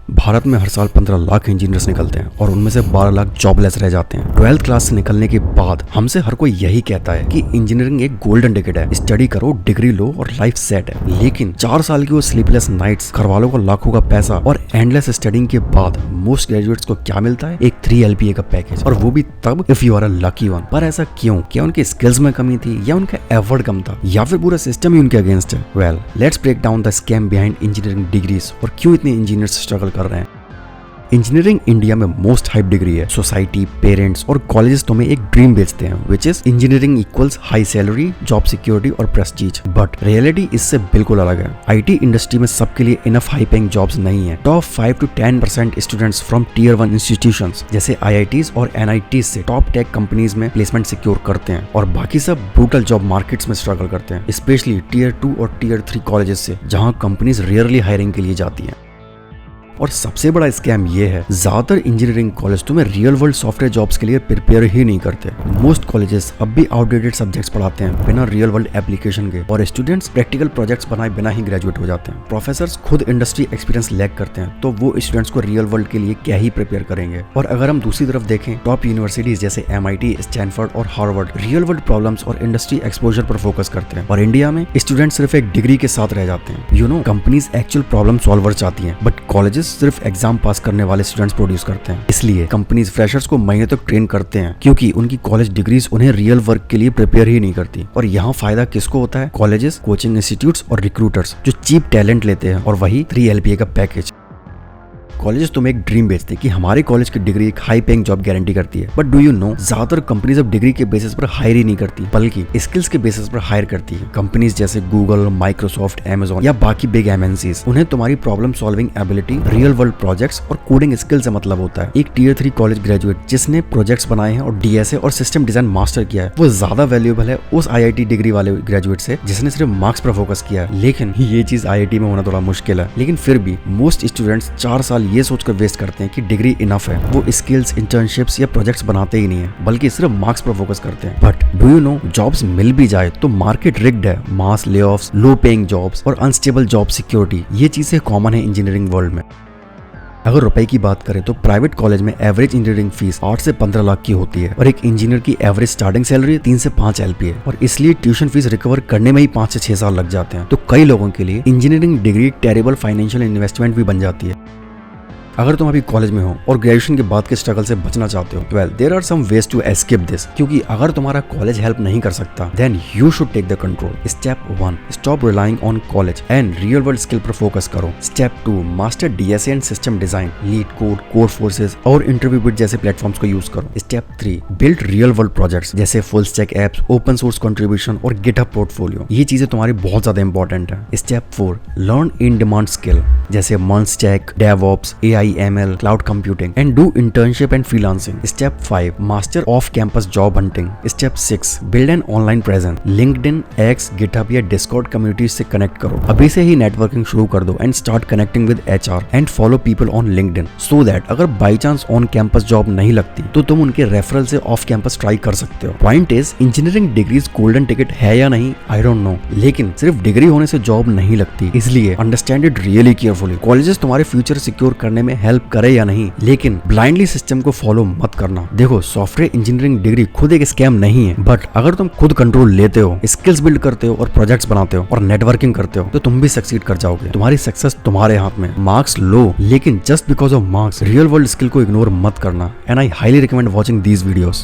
भारत में हर साल 15 लाख इंजीनियर्स निकलते हैं और उनमें से 12 लाख जॉबलेस रह जाते हैं। 12th क्लास से निकलने के बाद हमसे हर कोई यही कहता है कि इंजीनियरिंग एक गोल्डन टिकट है, स्टडी करो, डिग्री लो और लाइफ सेट है। लेकिन 4 साल की वो स्लीपलेस नाइट्स, घरवालों को लाखों का पैसा और एंडलेस स्टडिंग के बाद मोस्ट ग्रेजुएट्स को क्या मिलता है? एक 3 LPA का पैकेज, और वो भी तब if you are a lucky one. पर ऐसा क्यों? क्या उनके स्किल्स में कमी थी, या उनका एफर्ट कम था, या फिर पूरा सिस्टम ही उनके अगेंस्ट है? Well, let's break down the scam behind engineering degrees और क्यों इतने इंजीनियर्स स्ट्रगल कर रहे हैं। इंजीनियरिंग इंडिया में मोस्ट हाइप डिग्री है। सोसाइटी, पेरेंट्स और कॉलेजेस तुम्हें एक ड्रीम बेचते हैं, which is engineering equals high salary, job security और प्रेस्टीज। बट रियलिटी इससे बिल्कुल अलग है। IT इंडस्ट्री में सबके लिए इनफ हाई पेइंग जॉब्स नहीं है। Top 5 to 10% students from Tier 1 institutions जैसे IITs और NITs से टॉप टेक कंपनीज में प्लेसमेंट सिक्योर करते हैं, और बाकी सब ब्रूटल जॉब मार्केट्स में स्ट्रगल करते हैं, स्पेशली Tier 2 और Tier 3 कॉलेजेस से, जहां कंपनीज रेयरली हायरिंग के लिए जाती हैं। और सबसे बड़ा स्कैम ये है, ज्यादातर इंजीनियरिंग कॉलेज तुम्हें रियल वर्ल्ड सॉफ्टवेयर जॉब्स के लिए प्रिपेयर ही नहीं करते। मोस्ट कॉलेजेस अब भी आउटडेटेड सब्जेक्ट्स पढ़ाते हैं बिना रियल वर्ल्ड एप्लीकेशन के, और स्टूडेंट्स प्रैक्टिकल प्रोजेक्ट्स बनाए बिना ही ग्रेजुएट हो जाते हैं। प्रोफेसर्स खुद इंडस्ट्री एक्सपीरियंस लैक करते हैं, तो वो स्टूडेंट्स को रियल वर्ल्ड के लिए क्या ही प्रिपेयर करेंगे। और अगर हम दूसरी तरफ देखें, टॉप यूनिवर्सिटीज जैसे MIT, स्टैनफोर्ड और हार्वर्ड रियल वर्ल्ड प्रॉब्लम्स और इंडस्ट्री एक्सपोजर पर फोकस करते हैं, और इंडिया में स्टूडेंट्स सिर्फ एक डिग्री के साथ रह जाते हैं। कंपनीज एक्चुअल प्रॉब्लम सॉल्वर चाहती हैं, बट कॉलेजेस सिर्फ एग्जाम पास करने वाले स्टूडेंट्स प्रोड्यूस करते हैं। इसलिए कंपनीज फ्रेशर्स को महीने तक ट्रेन करते हैं, क्योंकि उनकी कॉलेज डिग्रीज उन्हें रियल वर्क के लिए प्रिपेयर ही नहीं करती। और यहाँ फायदा किसको होता है? कॉलेजेस, कोचिंग इंस्टीट्यूट्स और रिक्रूटर्स, जो चीप टैलेंट लेते हैं, और वही 3 LPA का पैकेज। कॉलेजेस तुम्हें एक ड्रीम बेचते हैं कि हमारे कॉलेज की डिग्री एक हाई पेइंग जॉब गारंटी करती है। बट डू यू नो, ज्यादातर कंपनीज अब डिग्री के बेसिस पर हायर ही नहीं करती, बल्कि स्किल्स के बेसिस पर हायर करती है। कंपनीज जैसे गूगल, माइक्रोसॉफ्ट, Amazon या बाकी बिग MNCs, उन्हें तुम्हारी problem solving ability, real world projects और कोडिंग स्किल से मतलब होता है। एक Tier 3 कॉलेज ग्रेजुएट जिसने प्रोजेक्ट्स बनाए हैं और DSA और सिस्टम डिजाइन मास्टर किया है, वो ज्यादा वैल्यूएबल है उस IIT डिग्री वाले ग्रेजुएट से जिसने सिर्फ मार्क्स पर फोकस किया है। लेकिन ये चीज IIT में होना थोड़ा मुश्किल है। लेकिन फिर भी मोस्ट स्टूडेंट्स 4 साल ये सोचकर वेस्ट करते हैं कि डिग्री इनफ है। वो स्किल्स, इंटर्नशिप्स या प्रोजेक्ट्स बनाते ही नहीं है, बल्कि सिर्फ मार्क्स पर फोकस करते हैं। But do you know, jobs मिल भी जाए तो मार्केट रिग्ड है। Mass layoffs, low paying jobs और अनस्टेबल जॉब सिक्योरिटी, ये चीजें कॉमन है इंजीनियरिंग वर्ल्ड में। अगर रुपए की बात करें तो प्राइवेट कॉलेज में एवरेज इंजीनियरिंग फीस 8 से 15 लाख की होती है, और एक इंजीनियर की एवरेज स्टार्टिंग सैलरी 3 से 5 LPA, और इसलिए ट्यूशन फीस रिकवर करने में ही 5 से 6 साल लग जाते हैं। तो कई लोगों के लिए engineering degree terrible financial investment भी बन जाती है। अगर तुम अभी कॉलेज में हो और ग्रेजुएशन के बाद के स्ट्रगल से बचना चाहते हो, well there are some ways to escape this, क्योंकि अगर तुम्हारा कॉलेज हेल्प नहीं कर सकता, then you should take the control. Step 1, stop relying on college and real world skill पर फोकस करो। Step 2, master DSA and system design, LeetCode, Codeforces और InterviewBit जैसे प्लेटफॉर्म्स को use करो। Step 3, build real world projects जैसे full stack apps, open source contribution और GitHub portfolio. ये चीजें तुम्हारी बहुत ज्यादा इंपॉर्टेंट है। Step 4, learn in demand skill जैसे MERN stack, DevOps, AI, ML, cloud computing and do internship and freelancing. Step 5, master off campus job hunting. Step 6, build an online presence, LinkedIn, X, GitHub या Discord communities से connect करो। अभी से ही networking शुरू कर दो and start connecting with HR and follow people on LinkedIn, so that अगर by chance on campus job नहीं लगती तो तुम उनके रेफरल से ऑफ कैंपस ट्राई कर सकते हो। Point is, engineering degrees golden ticket है या नहीं, आई डोंट नो, लेकिन सिर्फ डिग्री होने से जॉब नहीं लगती, इसलिए understand it really carefully. Colleges तुम्हारे फ्यूचर सिक्योर करने में हेल्प करे या नहीं, लेकिन ब्लाइंडली सिस्टम को फॉलो मत करना। देखो, सॉफ्टवेयर इंजीनियरिंग डिग्री खुद एक स्कैम नहीं है, बट अगर तुम खुद कंट्रोल लेते हो, स्किल्स बिल्ड करते हो और प्रोजेक्ट्स बनाते हो और नेटवर्किंग करते हो, तो तुम भी सक्सीड कर जाओगे। तुम्हारी सक्सेस तुम्हारे हाथ में। मार्क्स लो, लेकिन just because of marks real world skill को इग्नोर मत करना। And I highly recommend watching these videos.